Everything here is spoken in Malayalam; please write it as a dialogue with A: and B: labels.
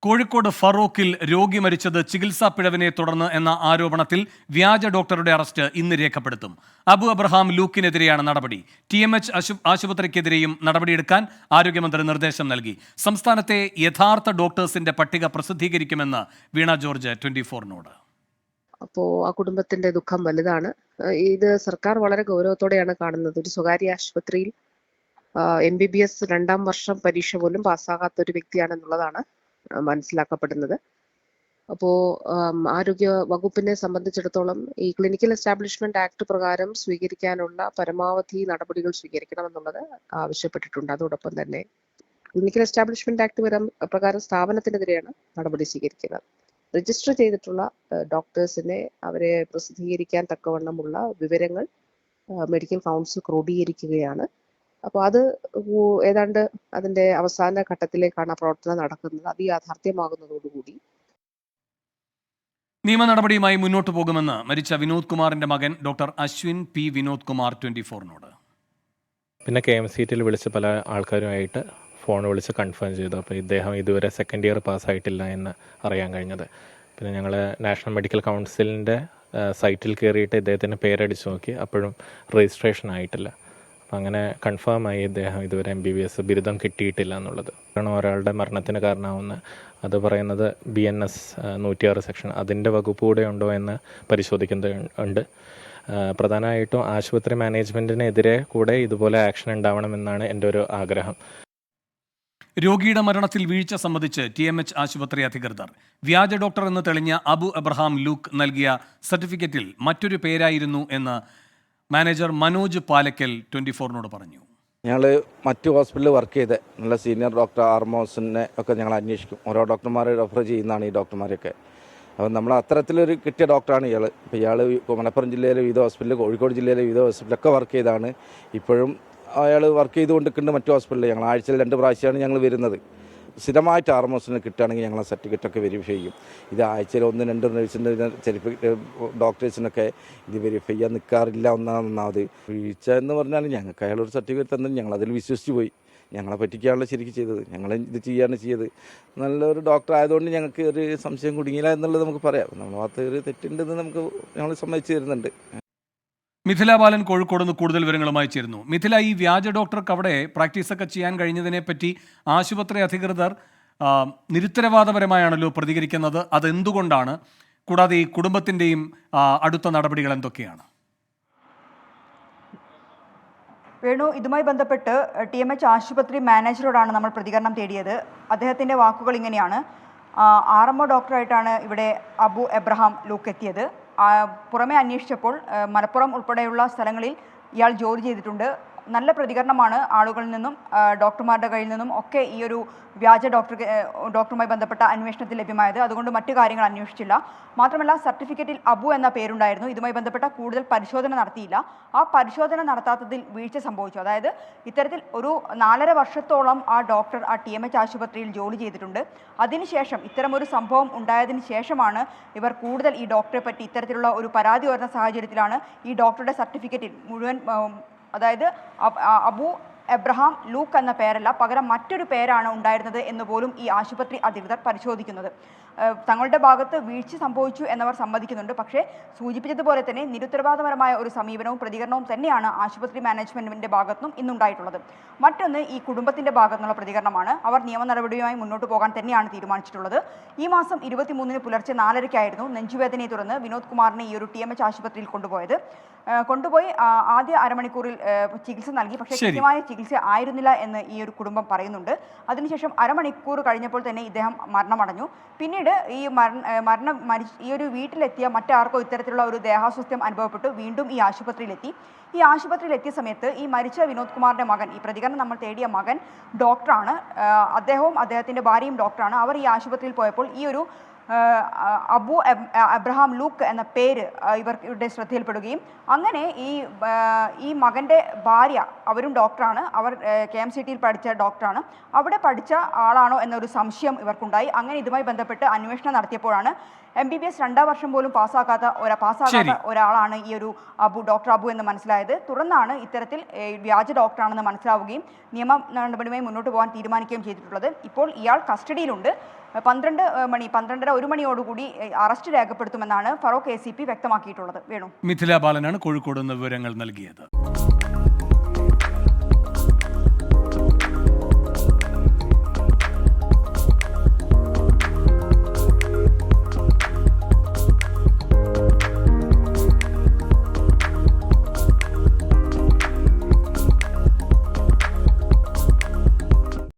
A: കോഴിക്കോട് ഫറൂഖിൽ രോഗി മരിച്ചത് ചികിത്സാ പിഴവിനെ തുടർന്ന് എന്ന ആരോപണത്തിൽ വ്യാജ ഡോക്ടറുടെ അറസ്റ്റ് ഇന്ന് രേഖപ്പെടുത്തും. അബു അബ്രഹാം ലൂക്കിനെതിരെയാണ് നടപടി. TMH ആശുപത്രിക്കെതിരെയും നടപടിയെടുക്കാൻ ആരോഗ്യമന്ത്രി നിർദ്ദേശം നൽകി. സംസ്ഥാനത്തെ യഥാർത്ഥ ഡോക്ടേഴ്സിന്റെ പട്ടിക പ്രസിദ്ധീകരിക്കുമെന്ന് വീണ ജോർജ് 24-നോട്.
B: അപ്പോൾ ആ കുടുംബത്തിന്റെ ദുഃഖം വലുതാണ്. ഇത് സർക്കാർ വളരെ ഗൗരവത്തോടെയാണ് കാണുന്നത്. ഒരു സ്വകാര്യ ആശുപത്രിയിൽ MBBS 2ാം വർഷം പരീക്ഷ പോലും പാസ്സാകാത്ത ഒരു വ്യക്തിയാണെന്നുള്ളതാണ് മനസ്സിലാക്കപ്പെടുന്നത്. അപ്പോൾ ആരോഗ്യ വകുപ്പിനെ സംബന്ധിച്ചിടത്തോളം ഈ ക്ലിനിക്കൽ എസ്റ്റാബ്ലിഷ്മെന്റ് ആക്ട് പ്രകാരം സ്വീകരിക്കാനുള്ള പരമാവധി നടപടികൾ സ്വീകരിക്കണമെന്നുള്ളത് ആവശ്യപ്പെട്ടിട്ടുണ്ട്. അതോടൊപ്പം തന്നെ ക്ലിനിക്കൽ എസ്റ്റാബ്ലിഷ്മെന്റ് ആക്ട് പ്രകാരം സ്ഥാപനത്തിനെതിരെയാണ് നടപടി സ്വീകരിക്കുന്നത്. രജിസ്റ്റർ ചെയ്തിട്ടുള്ള ഡോക്ടേഴ്സിനെ അവരെ പ്രസിദ്ധീകരിക്കാൻ തക്കവണ്ണമുള്ള വിവരങ്ങൾ മെഡിക്കൽ കൗൺസിൽ ക്രോഡീകരിക്കുകയാണ്. അപ്പോൾ അത് ഏതാണ്ട് അതിന്റെ അവസാന ഘട്ടത്തിലേക്കാണ് പ്രവർത്തനം നടക്കുന്നത്. അത് യാഥാർത്ഥ്യമാകുന്നതോടുകൂടി
A: നിയമ നടപടിയുമായി മുന്നോട്ടു പോകുമെന്ന് മരിച്ച വിനോദ് കുമാറിന്റെ മകൻ ഡോക്ടർ അശ്വിൻ P. വിനോദ് കുമാർ 24-നോട്.
C: പിന്നെ KMCT വിളിച്ച് പല ആൾക്കാരുമായിട്ട് ഫോൺ വിളിച്ച് കൺഫേം ചെയ്തു. അപ്പോൾ ഇദ്ദേഹം ഇതുവരെ സെക്കൻഡ് ഇയർ പാസ്സായിട്ടില്ല എന്ന് അറിയാൻ കഴിഞ്ഞത്. പിന്നെ ഞങ്ങൾ നാഷണൽ മെഡിക്കൽ കൗൺസിലിൻ്റെ സൈറ്റിൽ കയറിയിട്ട് ഇദ്ദേഹത്തിൻ്റെ പേരടിച്ച് നോക്കി, അപ്പോഴും രജിസ്ട്രേഷൻ ആയിട്ടില്ല. അപ്പം അങ്ങനെ കൺഫേം ആയി ഇദ്ദേഹം ഇതുവരെ MBBS ബിരുദം കിട്ടിയിട്ടില്ല എന്നുള്ളത്. കാരണം ഒരാളുടെ മരണത്തിന് കാരണമാവുന്ന അത് പറയുന്നത് BNS 106 സെക്ഷൻ അതിൻ്റെ വകുപ്പ് കൂടെ ഉണ്ടോ എന്ന് പരിശോധിക്കുന്നുണ്ട്. പ്രധാനമായിട്ടും ആശുപത്രി മാനേജ്മെൻറ്റിനെതിരെ കൂടെ ഇതുപോലെ ആക്ഷൻ ഉണ്ടാവണമെന്നാണ് എൻ്റെ ഒരു ആഗ്രഹം.
A: രോഗിയുടെ മരണത്തിൽ വീഴ്ച സംബന്ധിച്ച് TMH ആശുപത്രി അധികൃതർ വ്യാജ ഡോക്ടർ എന്ന് തെളിഞ്ഞ അബു അബ്രഹാം ലൂക്ക് നൽകിയ സർട്ടിഫിക്കറ്റിൽ മറ്റൊരു പേരായിരുന്നു എന്ന് മാനേജർ മനോജ് പാലക്കൽ 24-നോട് പറഞ്ഞു.
D: ഞങ്ങൾ മറ്റു ഹോസ്പിറ്റലിൽ വർക്ക് ചെയ്ത നല്ല സീനിയർ ഡോക്ടർ ആർമോസിനെ ഒക്കെ ഞങ്ങൾ അന്വേഷിക്കും. ഓരോ ഡോക്ടർമാരെ റെഫർ ചെയ്യുന്നതാണ് ഈ ഡോക്ടർമാരൊക്കെ. അപ്പം നമ്മൾ അത്തരത്തിലൊരു കിട്ടിയ ഡോക്ടറാണ് ഇയാൾ. ഇപ്പോൾ ഇയാൾ മലപ്പുറം ജില്ലയിലെ വിവിധ ഹോസ്പിറ്റലിൽ, കോഴിക്കോട് ജില്ലയിലെ വിവിധ ഹോസ്പിറ്റലൊക്കെ വർക്ക് ചെയ്താണ്. ഇപ്പോഴും അയാൾ വർക്ക് ചെയ്തുകൊണ്ടിരിക്കുന്നുണ്ട് മറ്റു ഹോസ്പിറ്റലിൽ. ഞങ്ങൾ ആഴ്ചയിൽ 2 പ്രാവശ്യമാണ് ഞങ്ങൾ വരുന്നത്. സ്ഥിരമായിട്ട് ആർമോസിന് കിട്ടുകയാണെങ്കിൽ ഞങ്ങൾ സർട്ടിഫിക്കറ്റൊക്കെ വെരിഫൈ ചെയ്യും. ഇത് ആഴ്ചയിൽ 1-2 നഴ്സിൻ്റെ സർട്ടിഫിക്കറ്റ് ഡോക്ടേഴ്സിനൊക്കെ ഇത് വെരിഫൈ ചെയ്യാൻ നിൽക്കാറില്ല. ഒന്നാമത് വീഴ്ച എന്ന് പറഞ്ഞാൽ ഞങ്ങൾക്ക് അയാളൊരു സർട്ടിഫിക്കറ്റ് തന്നെ ഞങ്ങൾ അതിൽ വിശ്വസിച്ച് പോയി. ഞങ്ങളെ പറ്റിക്കാണല്ലോ ശരിക്കും ചെയ്തത്. ഞങ്ങൾ ഇത് ചെയ്യാണ് ചെയ്തത്. നല്ലൊരു ഡോക്ടർ ആയതുകൊണ്ട് ഞങ്ങൾക്ക് ഒരു സംശയം കുടുങ്ങിയില്ല എന്നുള്ളത് നമുക്ക് പറയാം. നമ്മുടെ ഭാഗത്ത് ഒരു തെറ്റുണ്ടെന്ന് നമുക്ക് ഞങ്ങൾ സമ്മതിച്ചു തരുന്നുണ്ട്.
A: മിഥില ബാലൻ കോഴിക്കോട് നിന്ന് കൂടുതൽ വിവരങ്ങളുമായി ചേരുന്നു. മിഥില, ഈ വ്യാജ ഡോക്ടർക്ക് അവിടെ പ്രാക്ടീസൊക്കെ ചെയ്യാൻ കഴിഞ്ഞതിനെ പറ്റി ആശുപത്രി അധികൃതർ നിരുത്തരവാദപരമായാണല്ലോ പ്രതികരിക്കുന്നത്. അതെന്തുകൊണ്ടാണ്? കൂടാതെ ഈ കുടുംബത്തിൻ്റെയും അടുത്ത നടപടികൾ എന്തൊക്കെയാണ്?
E: വേണു, ഇതുമായി ബന്ധപ്പെട്ട് TMH ആശുപത്രി മാനേജറോടാണ് നമ്മൾ പ്രതികരണം തേടിയത്. അദ്ദേഹത്തിൻ്റെ വാക്കുകൾ ഇങ്ങനെയാണ്. RMO ഡോക്ടറായിട്ടാണ് ഇവിടെ അബു എബ്രഹാം ലൂക്ക് എത്തിയത്. പുറമെ അന്വേഷിച്ചപ്പോൾ മലപ്പുറം ഉൾപ്പെടെയുള്ള സ്ഥലങ്ങളിൽ ഇയാൾ ജോലി ചെയ്തിട്ടുണ്ട്. നല്ല പ്രതികരണമാണ് ആളുകളിൽ നിന്നും ഡോക്ടർമാരുടെ കയ്യിൽ നിന്നും ഒക്കെ ഈ ഒരു വ്യാജ ഡോക്ടറുമായി ബന്ധപ്പെട്ട അന്വേഷണത്തിൽ ലഭ്യമായത്. അതുകൊണ്ട് മറ്റു കാര്യങ്ങൾ അന്വേഷിച്ചില്ല. മാത്രമല്ല, സർട്ടിഫിക്കറ്റിൽ അബു എന്ന പേരുണ്ടായിരുന്നു. ഇതുമായി ബന്ധപ്പെട്ട കൂടുതൽ പരിശോധന നടത്തിയില്ല. ആ പരിശോധന നടത്താത്തതിൽ വീഴ്ച സംഭവിച്ചു. അതായത് ഇത്തരത്തിൽ ഒരു 4.5 വർഷത്തോളം ആ ഡോക്ടർ ആ TMH ആശുപത്രിയിൽ ജോലി ചെയ്തിട്ടുണ്ട്. അതിനുശേഷം ഇത്തരമൊരു സംഭവം ഉണ്ടായതിന് ശേഷമാണ് ഇവർ കൂടുതൽ ഈ ഡോക്ടറെ പറ്റി ഇത്തരത്തിലുള്ള ഒരു പരാതി വരുന്ന സാഹചര്യത്തിലാണ് ഈ ഡോക്ടറുടെ സർട്ടിഫിക്കറ്റിൽ മുഴുവൻ അതായത് അബു എബ്രഹാം ലൂക്ക് എന്ന പേരല്ല, പകരം മറ്റൊരു പേരാണ് ഉണ്ടായിരുന്നത് എന്ന് പോലും ഈ ആശുപത്രി അധികൃതർ പരിശോധിക്കുന്നത്. തങ്ങളുടെ ഭാഗത്ത് വീഴ്ച സംഭവിച്ചു എന്നവർ സമ്മതിക്കുന്നുണ്ട്. പക്ഷേ സൂചിപ്പിച്ചതുപോലെ തന്നെ നിരുത്തരവാദപരമായ ഒരു സമീപനവും പ്രതികരണവും തന്നെയാണ് ആശുപത്രി മാനേജ്മെന്റിന്റെ ഭാഗത്തുനിന്നും ഇന്നുണ്ടായിട്ടുള്ളത്. മറ്റൊന്ന് ഈ കുടുംബത്തിന്റെ ഭാഗത്തുനിന്നുള്ള പ്രതികരണമാണ്. അവർ നിയമ നടപടിയുമായി മുന്നോട്ട് പോകാൻ തന്നെയാണ് തീരുമാനിച്ചിട്ടുള്ളത്. ഈ മാസം 23-ന് പുലർച്ചെ 4:30-ക്കായിരുന്നു നെഞ്ചുവേദനയെ തുടർന്ന് വിനോദ് കുമാറിനെ ഈ ഒരു TMH ആശുപത്രിയിൽ കൊണ്ടുപോയി ആദ്യ അരമണിക്കൂറിൽ ചികിത്സ നൽകി. പക്ഷേ കൃത്യമായ ചികിത്സ ആയിരുന്നില്ല എന്ന് ഈ ഒരു കുടുംബം പറയുന്നുണ്ട്. അതിനുശേഷം അരമണിക്കൂർ കഴിഞ്ഞപ്പോൾ തന്നെ ഇദ്ദേഹം മരണമടഞ്ഞു. പിന്നീട് ഈ ഒരു വീട്ടിലെത്തിയ മറ്റാർക്കോ ഇത്തരത്തിലുള്ള ഒരു ദേഹാസ്വാസ്ഥ്യം അനുഭവപ്പെട്ടു. വീണ്ടും ഈ ആശുപത്രിയിലെത്തിയ സമയത്ത് ഈ മരിച്ച വിനോദ് കുമാറിന്റെ മകൻ, ഈ പ്രതികരണം നമ്മൾ തേടിയ മകൻ ഡോക്ടറാണ്. അദ്ദേഹവും അദ്ദേഹത്തിന്റെ ഭാര്യയും ഡോക്ടറാണ്. അവർ ഈ ആശുപത്രിയിൽ പോയപ്പോൾ ഈ ഒരു അബു അബ്രഹാം ലൂക്ക് എന്ന പേര് ഇവരുടെ ശ്രദ്ധയിൽപ്പെടുകയും അങ്ങനെ ഈ മകൻ്റെ ഭാര്യ, അവരും ഡോക്ടറാണ്, അവർ KMCTയിൽ പഠിച്ച ഡോക്ടറാണ്, അവിടെ പഠിച്ച ആളാണോ എന്നൊരു സംശയം ഇവർക്കുണ്ടായി. അങ്ങനെ ഇതുമായി ബന്ധപ്പെട്ട് അന്വേഷണം നടത്തിയപ്പോഴാണ് MBBS 2ാം വർഷം പോലും പാസ്സാകാത്ത ഒരാളാണ് ഈ ഒരു ഡോക്ടർ അബു എന്ന് മനസ്സിലായത്. തുടർന്നാണ് ഇത്തരത്തിൽ വ്യാജ ഡോക്ടറാണെന്ന് മനസ്സിലാവുകയും നിയമ നടപടിയുമായി മുന്നോട്ട് പോകാൻ തീരുമാനിക്കുകയും ചെയ്തിട്ടുള്ളത്. ഇപ്പോൾ ഇയാൾ കസ്റ്റഡിയിലുണ്ട്. 12:30 1 മണിയോടുകൂടി അറസ്റ്റ് രേഖപ്പെടുത്തുമെന്നാണ് ഫറോക്ക് ACP വ്യക്തമാക്കിയിട്ടുള്ളത്. വേണു.
A: മിഥില ബാലനാണ് കോഴിക്കോട് നിന്ന് വിവരങ്ങൾ നൽകിയത്.